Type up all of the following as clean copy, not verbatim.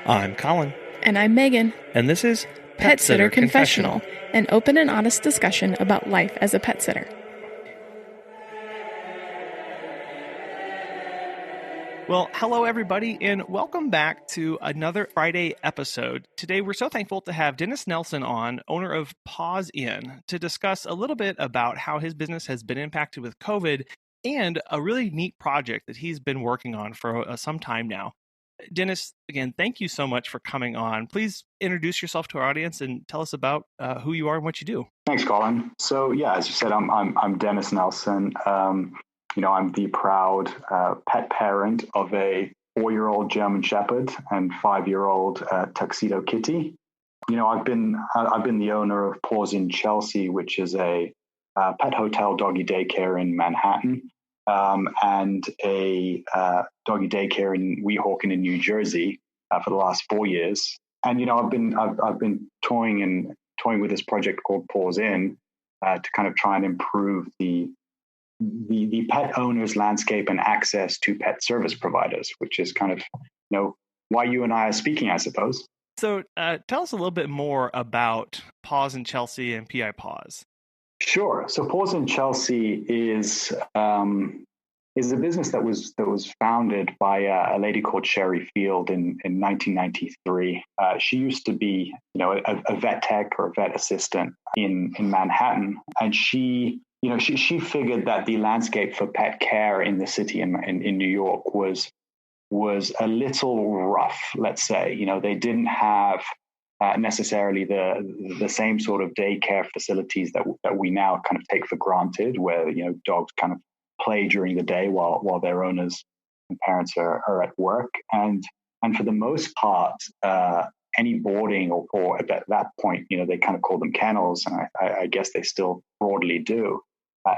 I'm Colin, And I'm Megan. and this is Pet Sitter Confessional, an open and honest discussion about life as a pet sitter. Well, hello everybody, and welcome back to another Friday episode. Today we're so thankful to have Dennis Nelson on, owner of Paws Inn, to discuss a little bit about how his business has been impacted with COVID and a really neat project that he's been working on for some time now. Dennis, again, thank you so much for coming on. Please introduce yourself to our audience and tell us about who you are and what you do. Thanks, Colin. So, as you said, I'm Dennis Nelson. I'm the proud pet parent of a 4-year-old German Shepherd and 5-year-old Tuxedo Kitty. I've been the owner of Paws Inn Chelsea, which is a pet hotel doggy daycare in Manhattan, and a doggy daycare in Weehawken in New Jersey for the last 4 years. And I've been toying with this project called Paws Inn to kind of try and improve the pet owner's landscape and access to pet service providers, which is kind of why you and I are speaking, I suppose. So tell us a little bit more about Paws Inn Chelsea and PI Paws. Sure. So Paws Inn Chelsea is a business that was founded by a lady called Sherry Field in 1993. She used to be, a vet tech or a vet assistant in Manhattan, and she figured that the landscape for pet care in the city in New York was a little rough. Let's say, they didn't have necessarily the same sort of daycare facilities that we now kind of take for granted, where dogs kind of play during the day while their owners and parents are at work, and for the most part, any boarding or at that point, they kind of call them kennels, and I guess they still broadly do.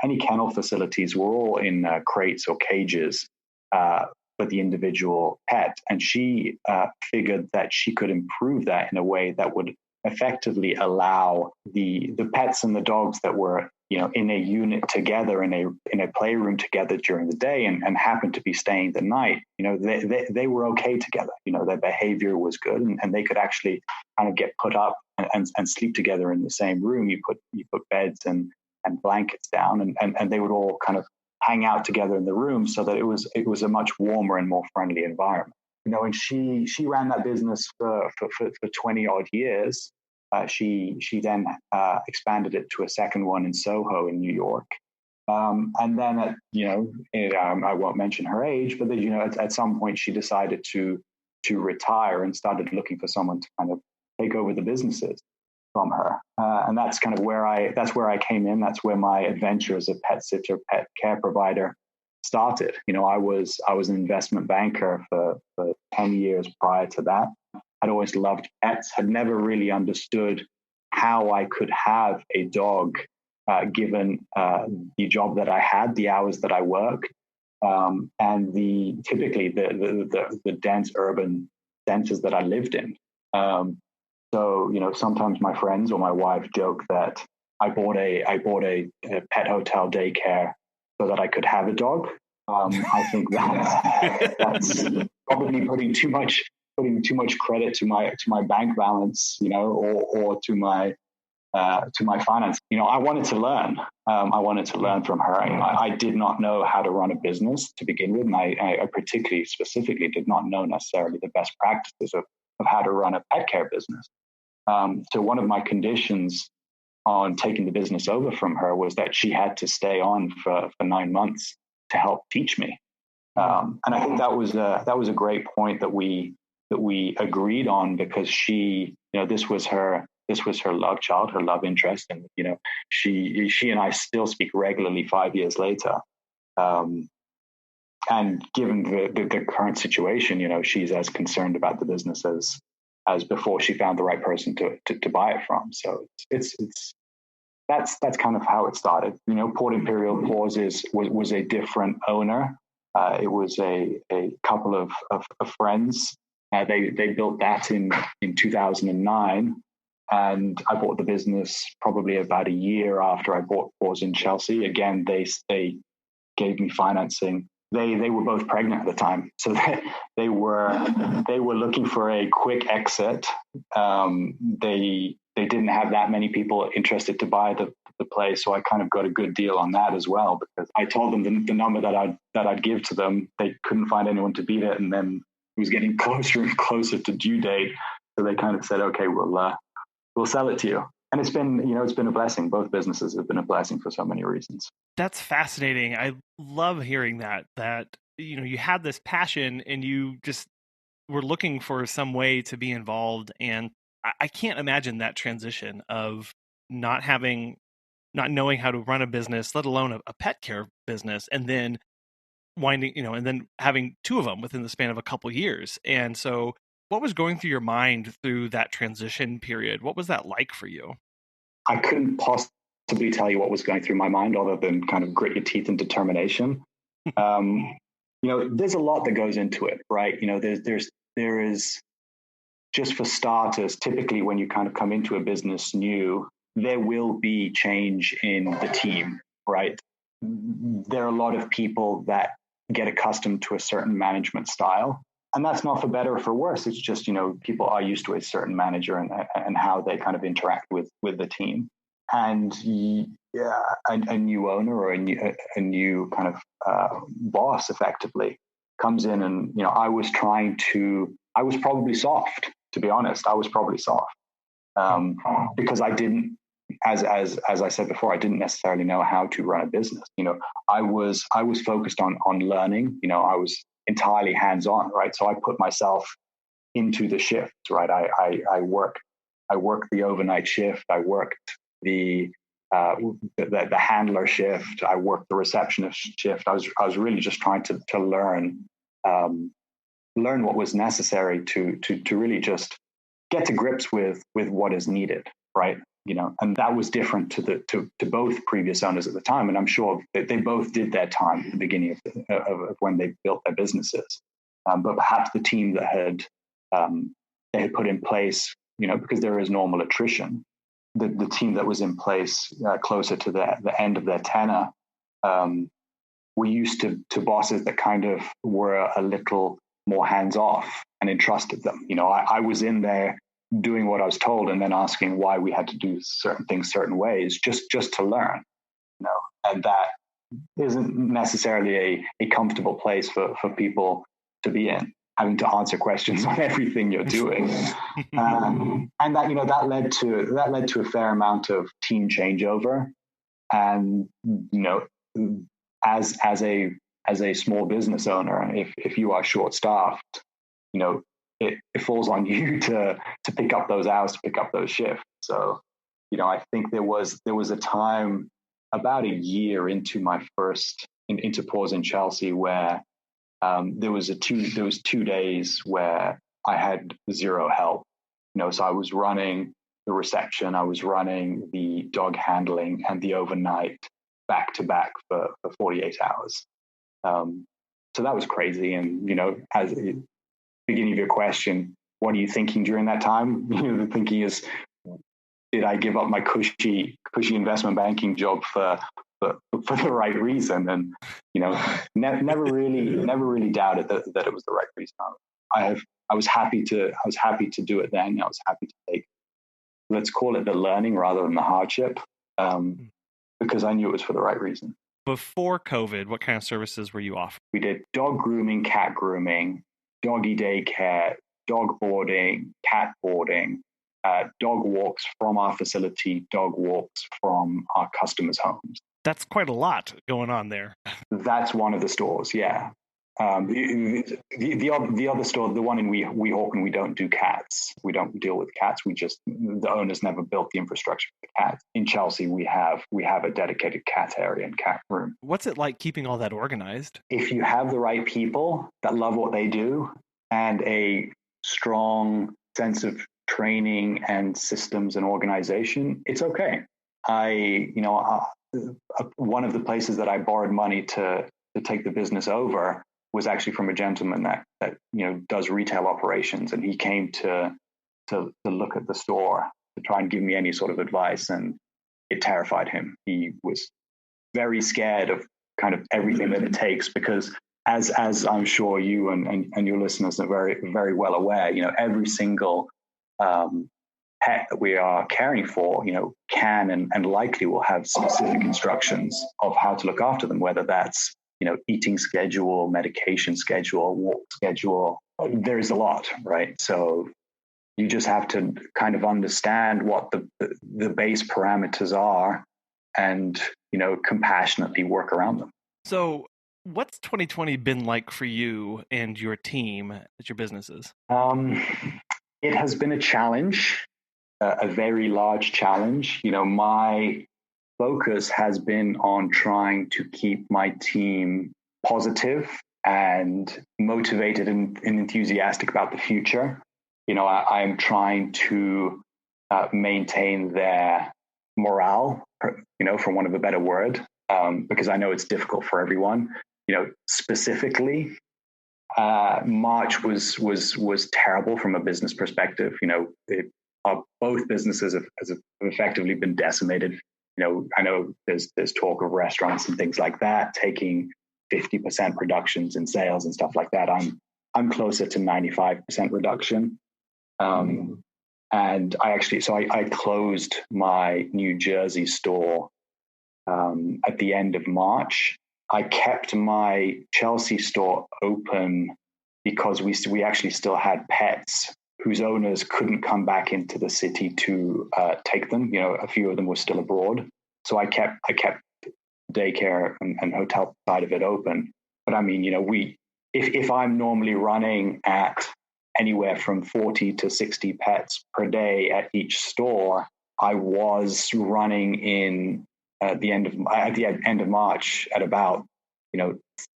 Any kennel facilities were all in crates or cages for the individual pet, and she figured that she could improve that in a way that would effectively allow the pets and the dogs that were in a unit together in a playroom together during the day and happened to be staying the night. They were okay together. Their behavior was good, and they could actually kind of get put up and sleep together in the same room. You put beds and blankets down, and they would all kind of hang out together in the room, so that it was a much warmer and more friendly environment. And she ran that business for 20 odd years. She then expanded it to a second one in Soho in New York. And then I won't mention her age, but at some point she decided to retire and started looking for someone to kind of take over the businesses from her. And that's kind of where I came in. That's where my adventure as a pet sitter, pet care provider started. I was an investment banker for 10 years prior to that. I'd always loved pets, had never really understood how I could have a dog given the job that I had, the hours that I worked, and typically the dense urban centers that I lived in. So sometimes my friends or my wife joke that I bought a pet hotel daycare so that I could have a dog. I think that's probably putting too much credit to my bank balance, or to my finance. I wanted to learn. I wanted to learn from her. I did not know how to run a business to begin with, and I particularly specifically did not know necessarily the best practices of how to run a pet care business. So one of my conditions on taking the business over from her was that she had to stay on for 9 months to help teach me. And I think that was a great point that we agreed on, because she, this was her love child, her love interest, and she and I still speak regularly 5 years later. And given the current situation, she's as concerned about the business as before she found the right person to buy it from. So that's kind of how it started. Port Imperial Paws was a different owner. It was a couple of friends. They built that in 2009, and I bought the business probably about a year after I bought Paws Inn Chelsea. Again, they gave me financing they were both pregnant at the time, so they were looking for a quick exit. They didn't have that many people interested to buy the place, so I kind of got a good deal on that as well, because I told them the number that I'd give to them. They couldn't find anyone to beat it, and then it was getting closer and closer to due date, so they kind of said, "Okay, we'll sell it to you." And it's been a blessing. Both businesses have been a blessing for so many reasons. That's fascinating. I love hearing that you had this passion and you just were looking for some way to be involved. And I can't imagine that transition of not knowing how to run a business, let alone a pet care business, and then and then having two of them within the span of a couple years. And so what was going through your mind through that transition period? What was that like for you? I couldn't possibly tell you what was going through my mind other than kind of grit your teeth and determination. There's a lot that goes into it, right? There is, just for starters, typically when you kind of come into a business new, there will be change in the team, right? There are a lot of people that get accustomed to a certain management style. And that's not for better or for worse. It's just, people are used to a certain manager and how they kind of interact with the team. And a new owner or a new kind of boss effectively comes in, and I was probably soft, to be honest. I was probably soft because I didn't, as I said before, I didn't necessarily know how to run a business. I was focused on learning. I was entirely hands-on, right? So I put myself into the shift, right? I worked the overnight shift. I worked the handler shift. I worked the receptionist shift. I was really just trying to learn what was necessary to really just get to grips with what is needed, right? And that was different to both previous owners at the time. And I'm sure that they both did their time at the beginning of when they built their businesses. But perhaps the team that they had put in place, because there is normal attrition, the team that was in place closer to the end of their tenure, were used to bosses that kind of were a little more hands off and entrusted them. I was in there doing what I was told and then asking why we had to do certain things certain ways just to learn, and that isn't necessarily a comfortable place for people to be in, having to answer questions on everything you're doing. And that that led to a fair amount of team changeover. And as a small business owner, if you are short staffed, it falls on you to pick up those hours, to pick up those shifts. So, I think there was a time about a year into my into Paws in Chelsea where there was 2 days where I had zero help. So I was running the reception, I was running the dog handling and the overnight back to back for 48 hours. So that was crazy. And, as beginning of your question, what are you thinking during that time? The thinking is, did I give up my cushy investment banking job for the right reason? And never really doubted that it was the right reason. I was happy to do it then. I was happy to take, let's call it the learning rather than the hardship, because I knew it was for the right reason. Before COVID, what kind of services were you offering? We did dog grooming, cat grooming, doggy daycare, dog boarding, cat boarding, dog walks from our facility, dog walks from our customers' homes. That's quite a lot going on there. That's one of the stores, yeah. The other store, the one in Weehawken, we don't do cats. We don't deal with cats. The owners never built the infrastructure for the cats. In Chelsea, we have a dedicated cat area and cat room. What's it like keeping all that organized? If you have the right people that love what they do and a strong sense of training and systems and organization, it's okay. One of the places that I borrowed money to take the business over was actually from a gentleman that does retail operations, and he came to look at the store to try and give me any sort of advice, and it terrified him. He was very scared of kind of everything that it takes, because as I'm sure you and your listeners are very, very well aware, every single pet that we are caring for, can and likely will have specific instructions of how to look after them, whether that's, eating schedule, medication schedule, walk schedule. There's a lot, right? So you just have to kind of understand what the base parameters are and, compassionately work around them. So what's 2020 been like for you and your team at your businesses? It has been a challenge, a very large challenge. My focus has been on trying to keep my team positive and motivated and enthusiastic about the future. I am trying to maintain their morale, for want of a better word, because I know it's difficult for everyone. Specifically, March was terrible from a business perspective. Both businesses have effectively been decimated. I know there's talk of restaurants and things like that taking 50% reductions in sales and stuff like that. I'm closer to 95% reduction. And I closed my New Jersey store at the end of March. I kept my Chelsea store open because we actually still had pets whose owners couldn't come back into the city to take them. A few of them were still abroad. So I kept daycare and hotel side of it open. But I mean, if I'm normally running at anywhere from 40 to 60 pets per day at each store, I was running in at the end of March at about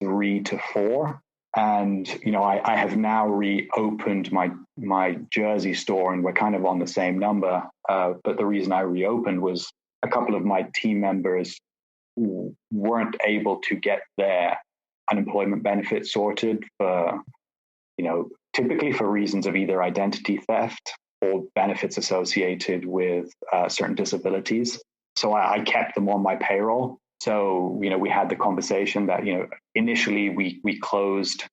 3 to 4. And I have now reopened my Jersey store, and we're kind of on the same number. But the reason I reopened was a couple of my team members weren't able to get their unemployment benefits sorted for, typically for reasons of either identity theft or benefits associated with certain disabilities. So I kept them on my payroll. So, we had the conversation that, initially we closed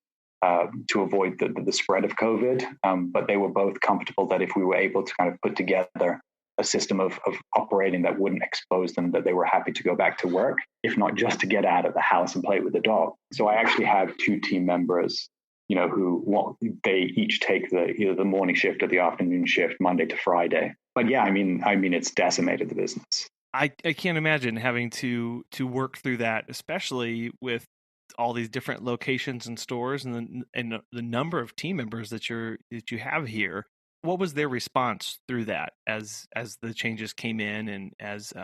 to avoid the spread of COVID, but they were both comfortable that if we were able to kind of put together a system of operating that wouldn't expose them, that they were happy to go back to work, if not just to get out of the house and play with the dog. So I actually have 2 team members, they each take either the morning shift or the afternoon shift, Monday to Friday. But yeah, I mean, it's decimated the business. I can't imagine having to work through that, especially with all these different locations and stores and the number of team members that you have here. What was their response through that as the changes came in and as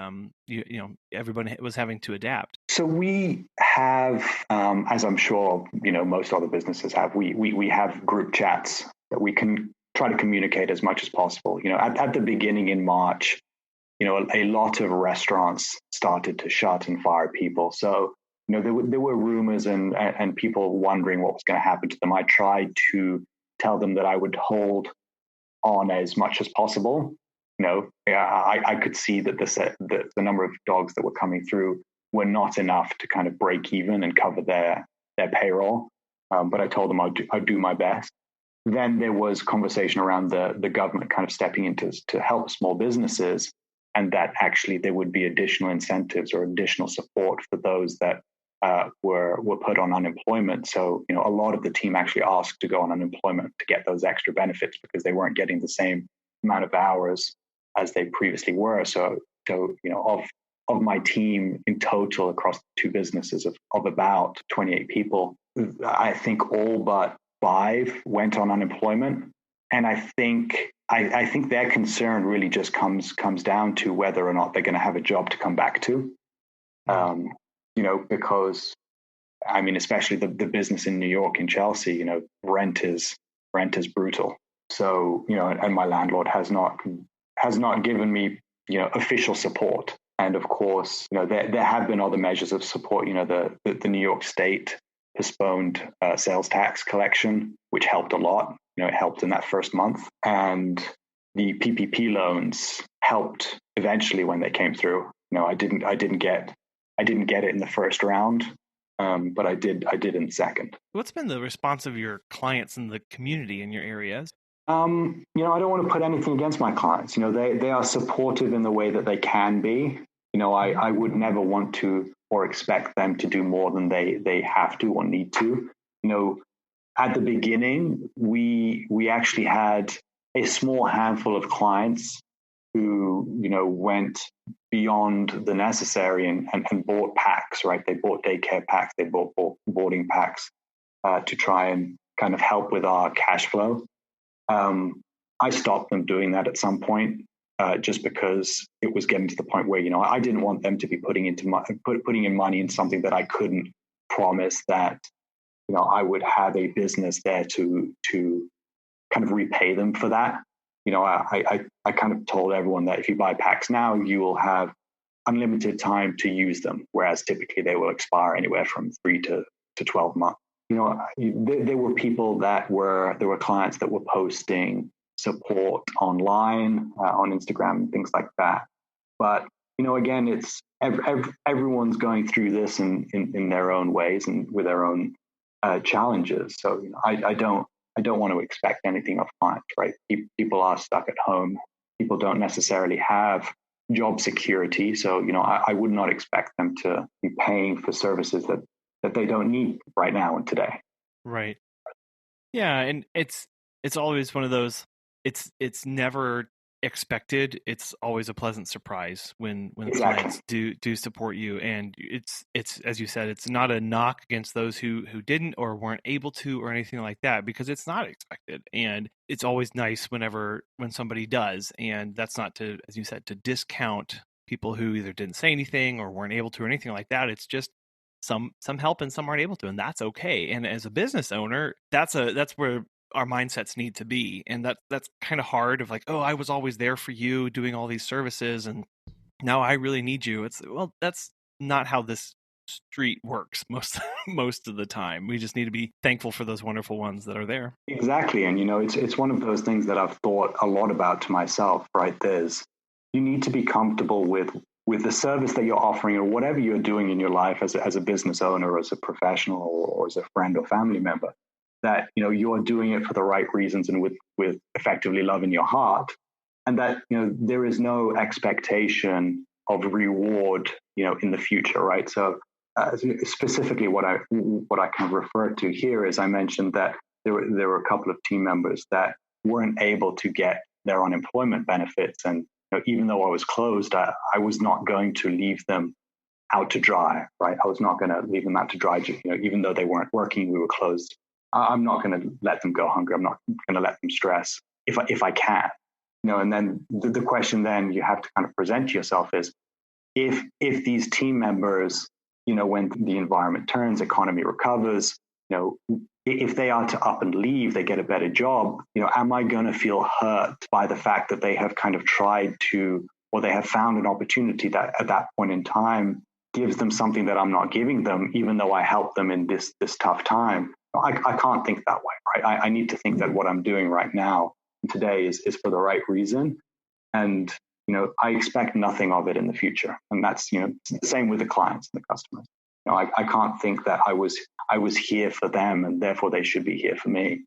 everybody was having to adapt? So we have, as I'm sure most other businesses have, we have group chats that we can try to communicate as much as possible. At the beginning in March, a lot of restaurants started to shut and fire people. So, there were rumors and people wondering what was going to happen to them. I tried to tell them that I would hold on as much as possible. I could see that the number of dogs that were coming through were not enough to kind of break even and cover their payroll. But I told them I'd do my best. Then there was conversation around the government kind of stepping in to help small businesses, and that actually there would be additional incentives or additional support for those that were put on unemployment. So, a lot of the team actually asked to go on unemployment to get those extra benefits because they weren't getting the same amount of hours as they previously were. So of my team in total across the 2 businesses of about 28 people, I think all but 5 went on unemployment. And I think their concern really just comes down to whether or not they're going to have a job to come back to. Because especially the business in New York, in Chelsea, rent is brutal. So, and my landlord has not given me, official support. And of course, there have been other measures of support. The New York State postponed sales tax collection, which helped a lot. It helped in that first month, and the PPP loans helped eventually when they came through. I didn't get it in the first round, but I did in second. What's been the response of your clients in the community in your areas? I don't want to put anything against my clients. They are supportive in the way that they can be. I would never want to or expect them to do more than they have to or need to. At the beginning, we actually had a small handful of clients who, went beyond the necessary and bought packs, right? They bought daycare packs, they bought boarding packs to try and kind of help with our cash flow. I stopped them doing that at some point, just because it was getting to the point where, I didn't want them to be putting in money in something that I couldn't promise that, I would have a business there to kind of repay them for that. I kind of told everyone that if you buy packs now, you will have unlimited time to use them, whereas typically they will expire anywhere from 3 to 12 months. There were people there were clients that were posting support online, on Instagram and things like that. But, again, it's everyone's going through this in their own ways and with their own challenges. So, I don't want to expect anything of clients, right? People are stuck at home. People don't necessarily have job security. So, I would not expect them to be paying for services that they don't need right now and today. Right. Yeah. And it's always one of those, it's never expected. It's always a pleasant surprise when clients do support you. And it's, as you said, it's not a knock against those who didn't or weren't able to or anything like that, because it's not expected. And it's always nice when somebody does. And that's not to, as you said, to discount people who either didn't say anything or weren't able to or anything like that. It's just some help and some aren't able to, and that's okay. And as a business owner, that's where our mindsets need to be. And that's kind of hard of like, oh, I was always there for you doing all these services and now I really need you. That's not how this street works most of the time. We just need to be thankful for those wonderful ones that are there. Exactly. And it's one of those things that I've thought a lot about to myself, right? You need to be comfortable with the service that you're offering or whatever you're doing in your life as a business owner, as a professional, or as a friend or family member, that you're doing it for the right reasons and with effectively love in your heart, and that there is no expectation of reward in the future, right? So specifically what I kind of refer to here is I mentioned that there were a couple of team members that weren't able to get their unemployment benefits, and even though I was closed, I was not going to leave them out to dry, right? I was not going to leave them out to dry. Even though they weren't working, we were closed. I'm not going to let them go hungry. I'm not going to let them stress if I can. And then the question then you have to kind of present to yourself is, if these team members, when the environment turns, economy recovers, if they are to up and leave, they get a better job, am I going to feel hurt by the fact that they have kind of tried to, or they have found an opportunity that at that point in time gives them something that I'm not giving them, even though I helped them in this tough time? I can't think that way, right? I need to think that what I'm doing right now today is for the right reason. And, I expect nothing of it in the future. And that's, the same with the clients and the customers. I can't think that I was here for them and therefore they should be here for me.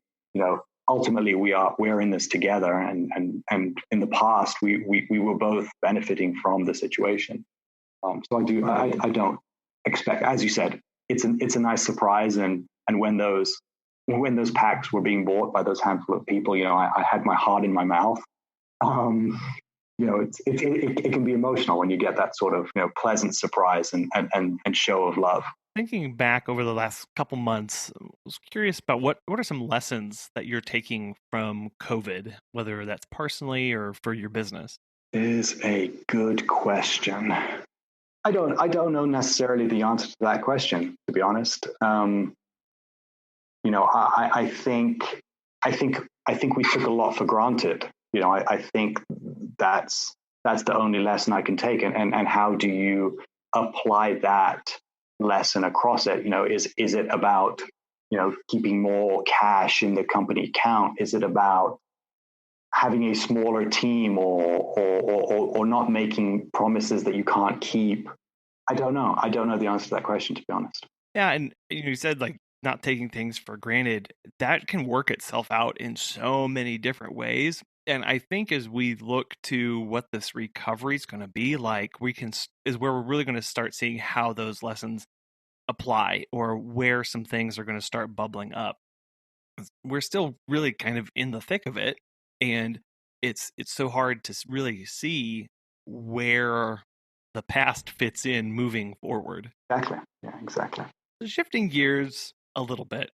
Ultimately we're in this together, and in the past we were both benefiting from the situation. So I don't expect, as you said, it's a nice surprise, and when those packs were being bought by those handful of people, I had my heart in my mouth. It can be emotional when you get that sort of pleasant surprise and show of love. Thinking back over the last couple months, I was curious about what are some lessons that you're taking from COVID, whether that's personally or for your business? Is a good question. I don't know necessarily the answer to that question, to be honest. I think we took a lot for granted. I think that's the only lesson I can take. And how do you apply that lesson across it? Is it about, keeping more cash in the company account? Is it about having a smaller team or not making promises that you can't keep? I don't know. I don't know the answer to that question, to be honest. Yeah, and you said like not taking things for granted. That can work itself out in so many different ways. And I think as we look to what this recovery is going to be like, is where we're really going to start seeing how those lessons apply or where some things are going to start bubbling up. We're still really kind of in the thick of it, and it's so hard to really see where the past fits in moving forward. Exactly. Yeah, exactly. Shifting gears a little bit,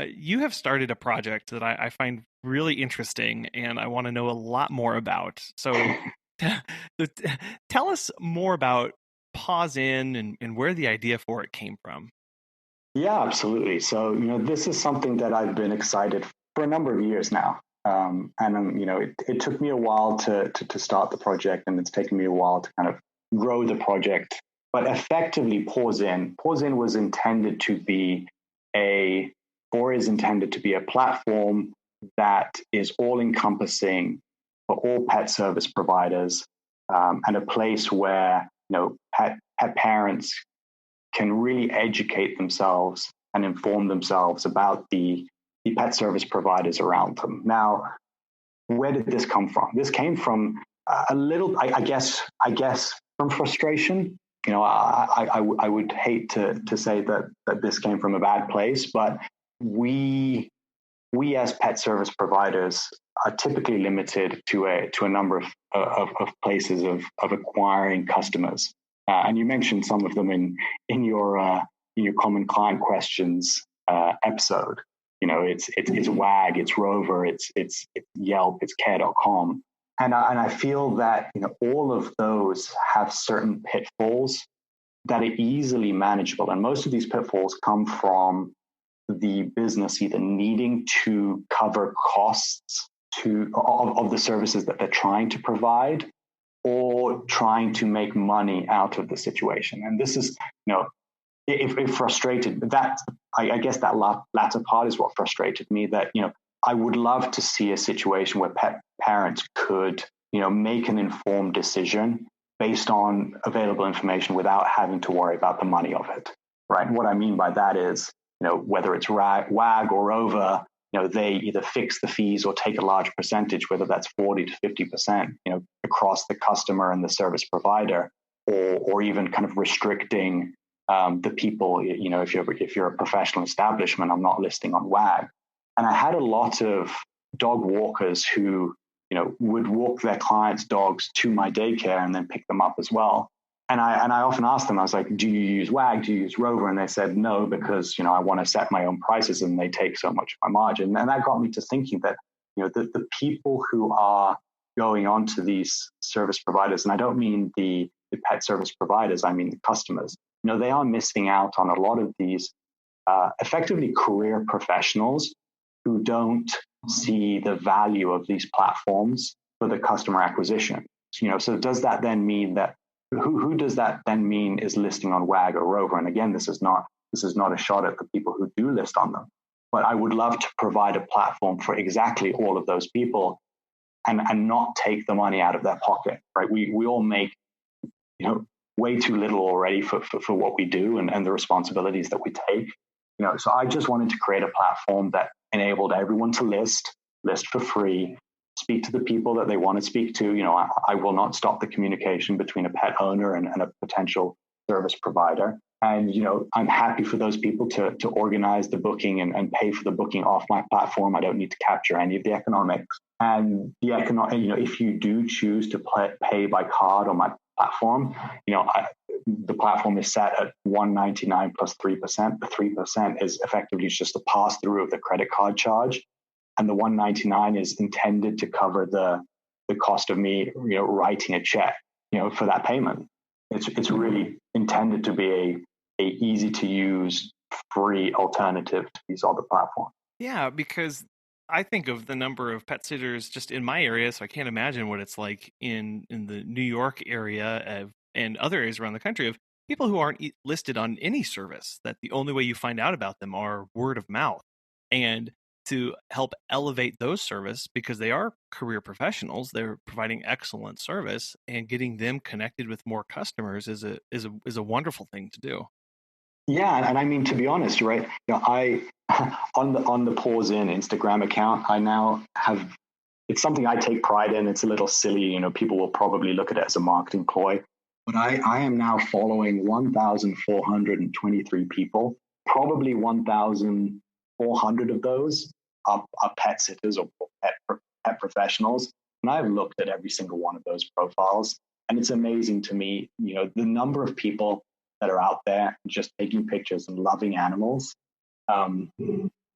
you have started a project that I find really interesting and I want to know a lot more about. So, so tell us more about Paws Inn and where the idea for it came from. Yeah, absolutely. So, this is something that I've been excited for a number of years now. It took me a while to start the project, and it's taken me a while to kind of grow the project. But effectively, Paws Inn was intended to be is intended to be a platform that is all encompassing for all pet service providers, and a place where, pet parents can really educate themselves and inform themselves about the pet service providers around them. Now, where did this come from? This came from a little, I guess, from frustration. I would hate to say that this came from a bad place, but we as pet service providers are typically limited to a number of places of acquiring customers. And you mentioned some of them in your common client questions episode. It's Wag, it's Rover, it's Yelp, it's Care.com, and I feel that all of those have certain pitfalls that are easily manageable, and most of these pitfalls come from the business either needing to cover costs of the services that they're trying to provide, or trying to make money out of the situation. And this is, if frustrated, that I guess that latter part is what frustrated me. That I would love to see a situation where pet parents could make an informed decision based on available information without having to worry about the money of it. Right. And what I mean by that is, whether it's Wag or Rover, they either fix the fees or take a large percentage, whether that's 40 to 50%, across the customer and the service provider, or even kind of restricting the people. If you're a professional establishment, I'm not listing on Wag. And I had a lot of dog walkers who, would walk their clients' dogs to my daycare and then pick them up as well. And I often asked them, I was like, do you use Wag? Do you use Rover? And they said, no, because, I want to set my own prices and they take so much of my margin. And that got me to thinking that, the people who are going on to these service providers, and I don't mean the pet service providers, I mean the customers, they are missing out on a lot of these effectively career professionals who don't see the value of these platforms for the customer acquisition. So does that then mean that who does that then mean is listing on Wag or Rover? And again, this is not a shot at the people who do list on them, but I would love to provide a platform for exactly all of those people, and not take the money out of their pocket. Right? We all make way too little already for what we do and the responsibilities that we take. So I just wanted to create a platform that enabled everyone to list for free, speak to the people that they want to speak to. I will not stop the communication between a pet owner and a potential service provider. And, I'm happy for those people to organize the booking and pay for the booking off my platform. I don't need to capture any of the economics. And if you do choose to pay by card on my platform, the platform is set at $199 plus 3%. The 3% is effectively just a pass through of the credit card charge. And the $199 is intended to cover the cost of me, writing a check, for that payment. It's really intended to be a easy to use, free alternative to these other platforms. Yeah, because I think of the number of pet sitters just in my area, so I can't imagine what it's like in the New York area and other areas around the country of people who aren't listed on any service, that the only way you find out about them are word of mouth. And to help elevate those service, because they are career professionals, they're providing excellent service, and getting them connected with more customers is a wonderful thing to do. Yeah, and I mean, to be honest, right? I on the Paws Inn Instagram account, I now have. It's something I take pride in. It's a little silly, people will probably look at it as a marketing ploy, but I am now following 1,423 people. Probably 1,400 of those are pet sitters or pet professionals. And I've looked at every single one of those profiles. And it's amazing to me, the number of people that are out there just taking pictures and loving animals.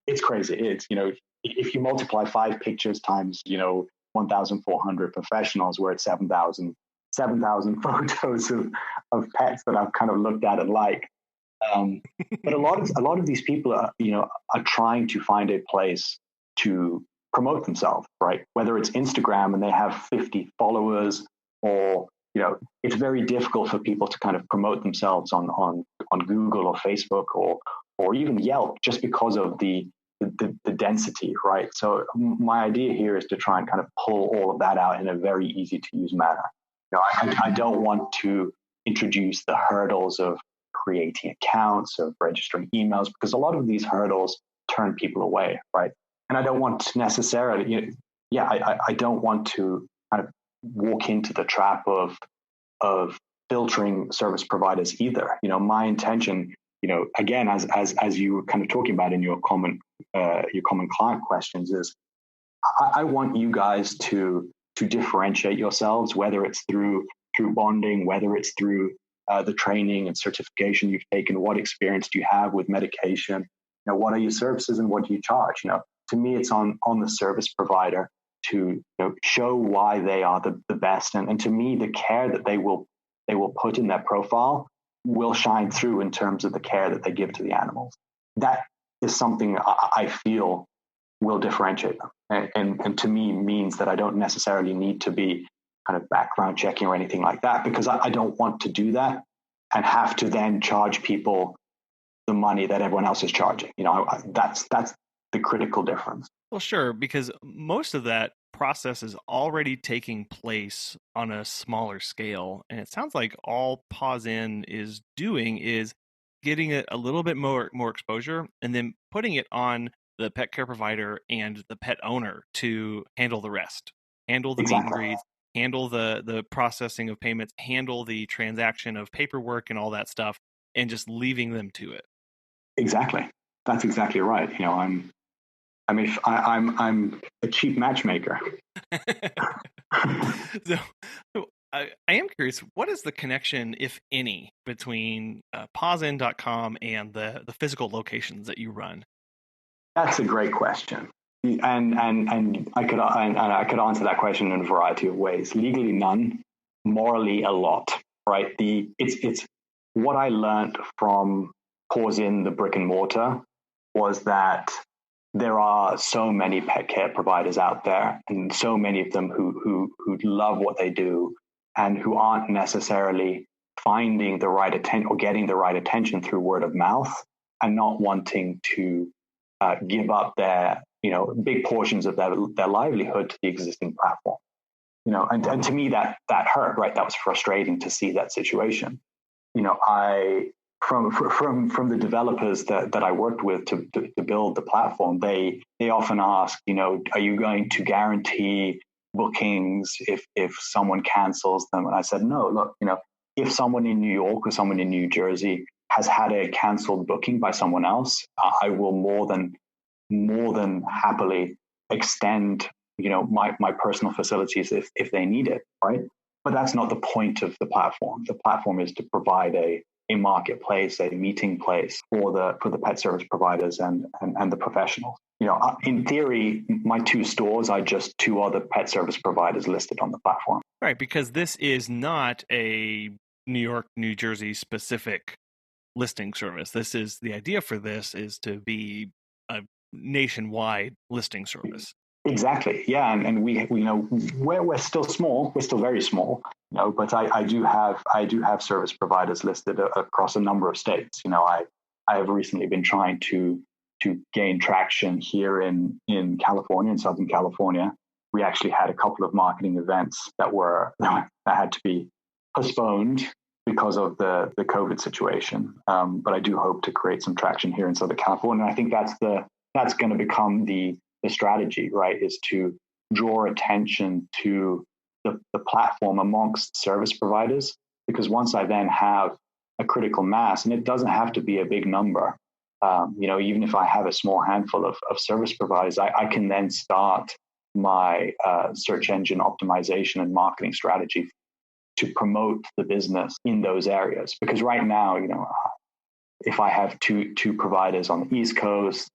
It's crazy. If you multiply 5 pictures times, 1,400 professionals, we're at 7,000 photos of pets that I've kind of looked at and liked. But a lot of these people are trying to find a place to promote themselves, right? Whether it's Instagram and they have 50 followers, or it's very difficult for people to kind of promote themselves on Google or Facebook or even Yelp, just because of the density, right? So my idea here is to try and kind of pull all of that out in a very easy to use manner. I don't want to introduce the hurdles of creating accounts, of registering emails, because a lot of these hurdles turn people away, right? And I don't want to necessarily, I don't want to kind of walk into the trap of filtering service providers either. My intention, again, as you were kind of talking about in your common client questions, is I want you guys to differentiate yourselves, whether it's through bonding, whether it's through the training and certification you've taken, what experience do you have with medication, what are your services and what do you charge? To me, it's on the service provider to show why they are the best, and to me, the care that they will put in their profile will shine through in terms of the care that they give to the animals. That is something I feel will differentiate them, and to me means that I don't necessarily need to be kind of background checking or anything like that, because I don't want to do that and have to then charge people the money that everyone else is charging. That's the critical difference. Well, sure, because most of that process is already taking place on a smaller scale. And it sounds like all PawsInn is doing is getting it a little bit more exposure and then putting it on the pet care provider and the pet owner to handle the rest, handle the meet and greets, handle the processing of payments, handle the transaction of paperwork and all that stuff, and just leaving them to it. Exactly. That's exactly right. I'm a cheap matchmaker. So I am curious, what is the connection, if any, between PawsInn.com and the physical locations that you run? That's a great question. And I could answer that question in a variety of ways. Legally, none. Morally, a lot. Right? It's what I learned from PawsInn, the brick and mortar, was that there are so many pet care providers out there, and so many of them who love what they do and who aren't necessarily finding the right attention or getting the right attention through word of mouth, and not wanting to give up their big portions of their livelihood to the existing platform. And to me that hurt, right? That was frustrating to see that situation. I from the developers that I worked with to build the platform, they often ask, are you going to guarantee bookings if someone cancels them? And I said, no, look, if someone in New York or someone in New Jersey has had a canceled booking by someone else, I will more than happily extend, my personal facilities if they need it, right? But that's not the point of the platform. The platform is to provide a marketplace, a meeting place for the pet service providers and the professionals. In theory, my 2 stores are just 2 other pet service providers listed on the platform. Right, because this is not a New York, New Jersey specific listing service. The idea for this is to be a nationwide listing service. Exactly. Yeah. And we're still small. We're still very small, but I do have service providers listed across a number of states. I have recently been trying to gain traction here in California, in Southern California. We actually had a couple of marketing events that had to be postponed because of the COVID situation. But I do hope to create some traction here in Southern California. And I think that's going to become the strategy, right? Is to draw attention to the platform amongst service providers, because once I then have a critical mass, and it doesn't have to be a big number, even if I have a small handful of service providers, I can then start my search engine optimization and marketing strategy to promote the business in those areas. Because right now, if I have two providers on the East Coast,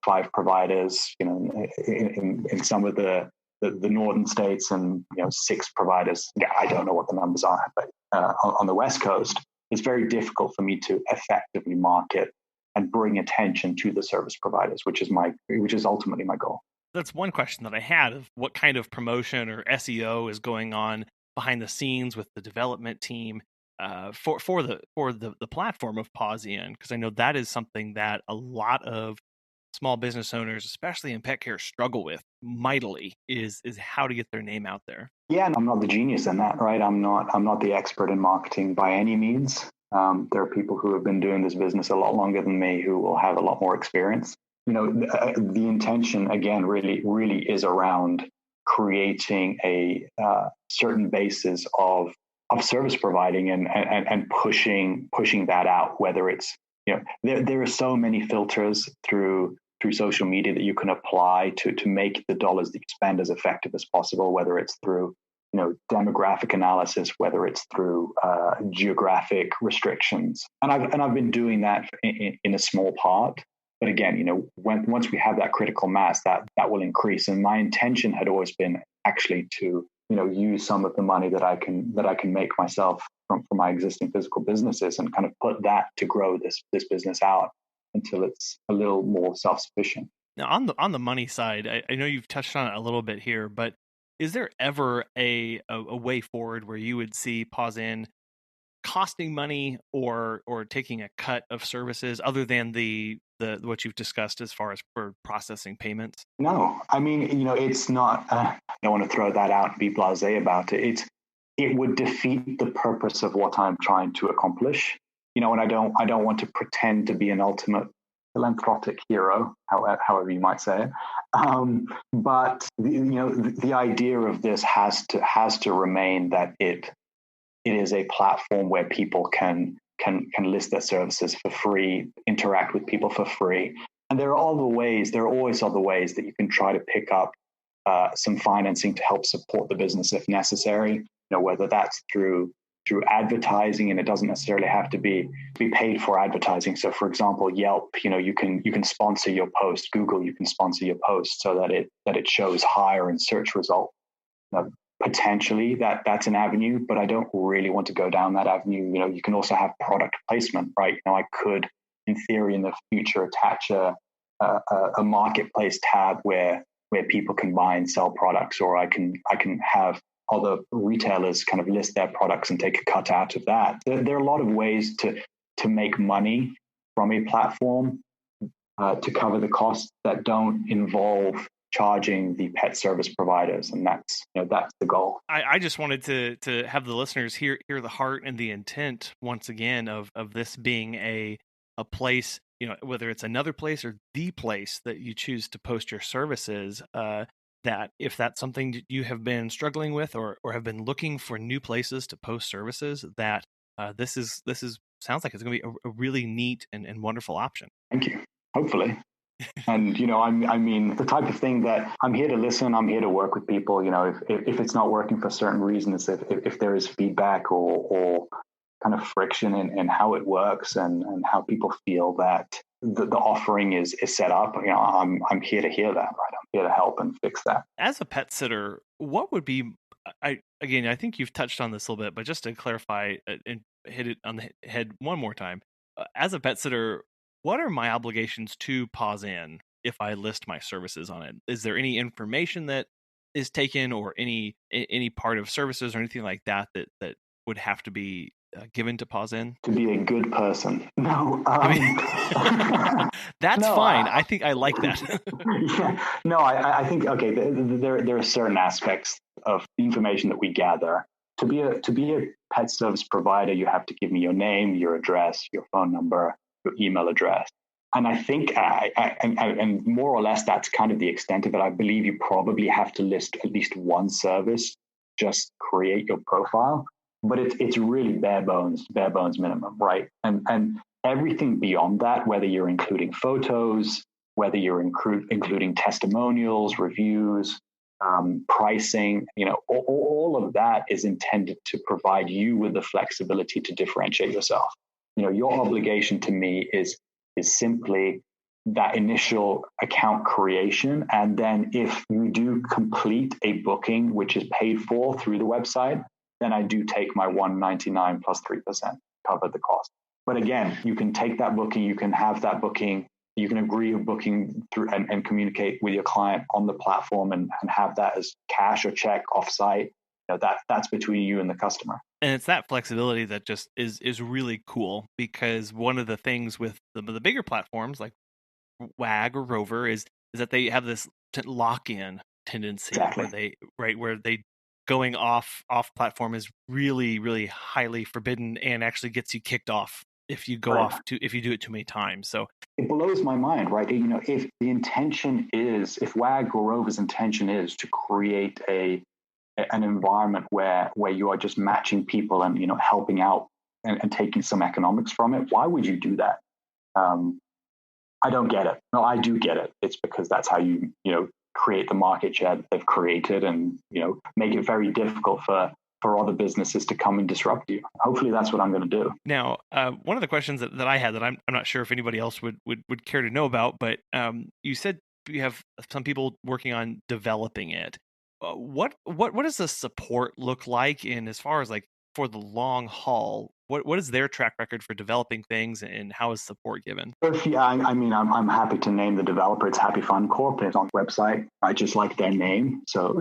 5 providers, in some of the northern states, and 6 providers. Yeah, I don't know what the numbers are, but on the West Coast, it's very difficult for me to effectively market and bring attention to the service providers, which is ultimately my goal. That's one question that I had, of what kind of promotion or SEO is going on behind the scenes with the development team for the platform of Paws Inn, because I know that is something that a lot of small business owners, especially in pet care, struggle with mightily, is how to get their name out there. Yeah, and I'm not the genius in that, right? I'm not the expert in marketing by any means. There are people who have been doing this business a lot longer than me who will have a lot more experience. The intention, again, really is around creating a certain basis of service providing and pushing that out. Whether it's there are so many filters through social media that you can apply to make the dollars that you spend as effective as possible. Whether it's through demographic analysis, whether it's through geographic restrictions, and I've been doing that in a small part. But again, once we have that critical mass, that will increase. And my intention had always been actually to use some of the money that I can make myself from my existing physical businesses, and kind of put that to grow this business out until it's a little more self-sufficient. Now, on the money side, I know you've touched on it a little bit here, but is there ever a way forward where you would see Paws Inn costing money or taking a cut of services other than the what you've discussed as far as for processing payments? No, I mean, it's not. I don't want to throw that out and be blasé about it. It would defeat the purpose of what I'm trying to accomplish. And I don't want to pretend to be an ultimate philanthropic hero, however you might say it. But the idea of this has to remain that it is a platform where people can list their services for free, interact with people for free. And there are always other ways that you can try to pick up some financing to help support the business if necessary. Whether that's through advertising, and it doesn't necessarily have to be paid for advertising. So for example, Yelp, you can sponsor your post. Google, you can sponsor your post so that it shows higher in search results. Potentially that's an avenue, but I don't really want to go down that avenue. You can also have product placement, right? I could, in theory, in the future, attach a marketplace tab where people can buy and sell products, or I can have other retailers kind of list their products and take a cut out of that. There are a lot of ways to make money from a platform to cover the costs that don't involve charging the pet service providers, and that's the goal. I just wanted to have the listeners hear the heart and the intent once again of this being a place, whether it's another place or the place that you choose to post your services. That if that's something you have been struggling with or have been looking for new places to post services, that this is sounds like it's going to be a really neat and wonderful option. Thank you. Hopefully. And, I mean, the type of thing that I'm here to listen, I'm here to work with people. If it's not working for certain reasons, if there is feedback or kind of friction in how it works and how people feel that the offering is set up, I'm here to hear that, right? I'm here to help and fix that. As a pet sitter, what would be, I think you've touched on this a little bit, but just to clarify and hit it on the head one more time, as a pet sitter, what are my obligations to Paws Inn if I list my services on it? Is there any information that is taken, or any part of services or anything like that would have to be given to Paws Inn? To be a good person. No. That's fine. I think I like that. Yeah. No, I think, okay, there are certain aspects of the information that we gather to be a pet service provider, you have to give me your name, your address, your phone number, your email address. And I think, and more or less, that's kind of the extent of it. I believe you probably have to list at least one service, just create your profile. But it's really bare bones minimum, right? And everything beyond that, whether you're including photos, whether you're including testimonials, reviews, pricing, all of that is intended to provide you with the flexibility to differentiate yourself. Your obligation to me is simply that initial account creation. And then if you do complete a booking, which is paid for through the website, then I do take my $199 plus 3%, cover the cost. But again, you can take that booking, you can have that booking, you can agree a booking through and communicate with your client on the platform and have that as cash or check offsite. That's between you and the customer. And it's that flexibility that just is really cool, because one of the things with the bigger platforms like WAG or Rover is that they have this lock-in tendency. Exactly. where they going off platform is really, really highly forbidden and actually gets you kicked off if you go off if you do it too many times. So it blows my mind, right? If the intention is, if WAG or Rover's intention is to create an environment where you are just matching people and helping out and taking some economics from it, why would you do that? I don't get it. No, I do get it. It's because that's how you create the market share that they've created, and make it very difficult for other businesses to come and disrupt you. Hopefully that's what I'm going to do. Now, one of the questions that I had that I'm not sure if anybody else would care to know about, but you said you have some people working on developing it. What does the support look like in, as far as like for the long haul? What is their track record for developing things, and how is support given? I'm happy to name the developer. It's Happy Fun Corp. It's on the website. I just like their name. So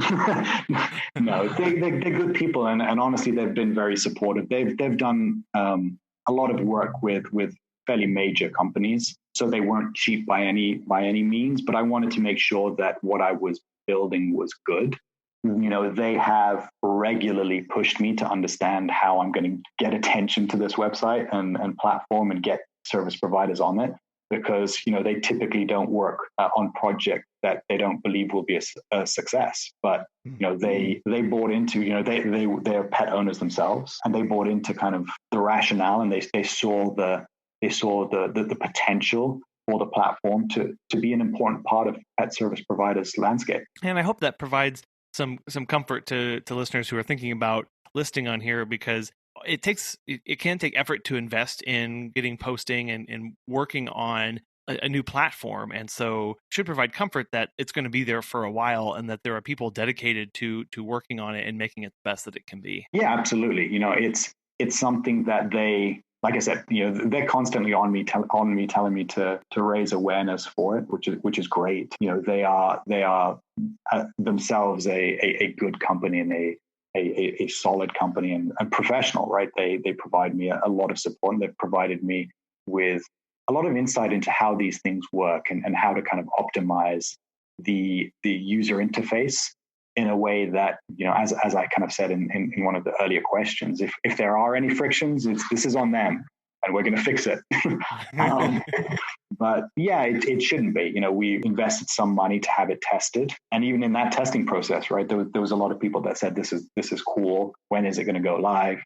no, they're good people, and honestly, they've been very supportive. They've done a lot of work with fairly major companies, so they weren't cheap by any means. But I wanted to make sure that what I was building was good. They have regularly pushed me to understand how I'm going to get attention to this website and platform and get service providers on it, because, they typically don't work on projects that they don't believe will be a success. But, they bought into, they're pet owners themselves, and they bought into kind of the rationale, and they saw the potential for the platform to be an important part of pet service providers' landscape. And I hope that provides some comfort to listeners who are thinking about listing on here, because it can take effort to invest in getting posting and working on a new platform, and so should provide comfort that it's going to be there for a while, and that there are people dedicated to working on it and making it the best that it can be. Yeah, absolutely. It's something that they, like I said, they're constantly on me, telling me to raise awareness for it, which is great. They are themselves a good company, and a solid company, and professional, right? They provide me a lot of support, and they've provided me with a lot of insight into how these things work and how to kind of optimize the user interface in a way that, as I kind of said in one of the earlier questions, if there are any frictions, this is on them, and we're going to fix it. But yeah, it shouldn't be. We invested some money to have it tested, and even in that testing process, right, there was a lot of people that said this is cool. When is it going to go live?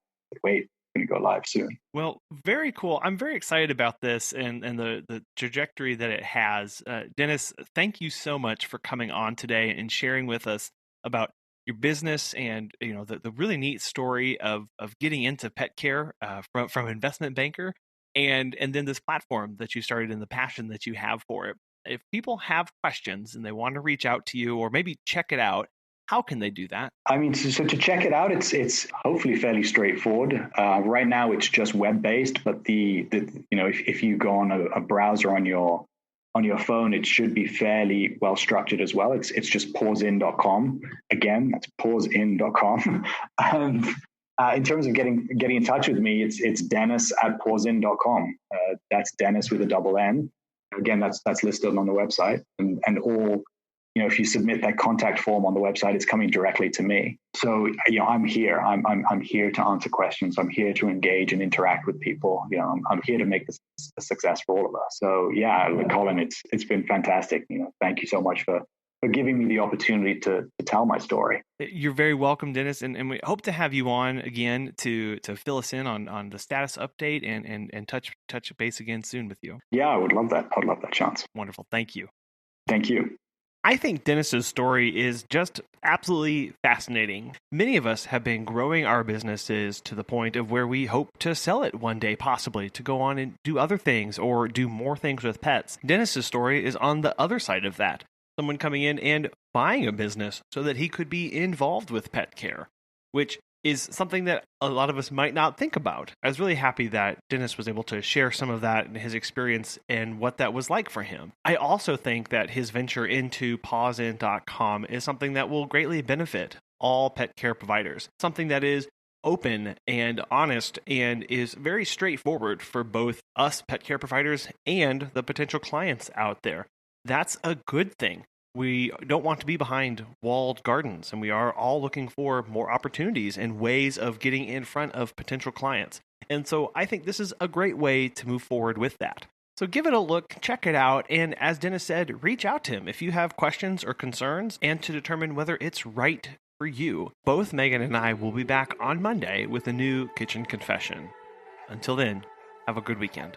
Wait, it's going to go live soon. Well, very cool. I'm very excited about this and the trajectory that it has. Dennis, thank you so much for coming on today and sharing with us about your business and the really neat story of getting into pet care from investment banker and then this platform that you started and the passion that you have for it. If people have questions and they want to reach out to you or maybe check it out, how can they do that? So to check it out, it's hopefully fairly straightforward. Right now, it's just web-based, but if you go on a browser on your phone, it should be fairly well structured as well. It's just PawsInn.com. Again, that's PawsInn.com. And in terms of getting in touch with me, it's Dennis at PawsInn.com. That's Dennis with a double N. Again, that's listed on the website, and all if you submit that contact form on the website, it's coming directly to me. So, I'm here. I'm here to answer questions. I'm here to engage and interact with people. I'm here to make this a success for all of us. So, yeah, Colin, it's been fantastic. Thank you so much for giving me the opportunity to tell my story. You're very welcome, Dennis, and we hope to have you on again to fill us in on the status update and touch base again soon with you. Yeah, I would love that. I'd love that chance. Wonderful. Thank you. Thank you. I think Dennis's story is just absolutely fascinating. Many of us have been growing our businesses to the point of where we hope to sell it one day, possibly to go on and do other things or do more things with pets. Dennis's story is on the other side of that. Someone coming in and buying a business so that he could be involved with pet care, which is something that a lot of us might not think about. I was really happy that Dennis was able to share some of that and his experience and what that was like for him. I also think that his venture into PawsInn.com is something that will greatly benefit all pet care providers, something that is open and honest and is very straightforward for both us pet care providers and the potential clients out there. That's a good thing. We don't want to be behind walled gardens, and we are all looking for more opportunities and ways of getting in front of potential clients. And so I think this is a great way to move forward with that. So give it a look, check it out, and as Dennis said, reach out to him if you have questions or concerns and to determine whether it's right for you. Both Megan and I will be back on Monday with a new kitchen confession. Until then, have a good weekend.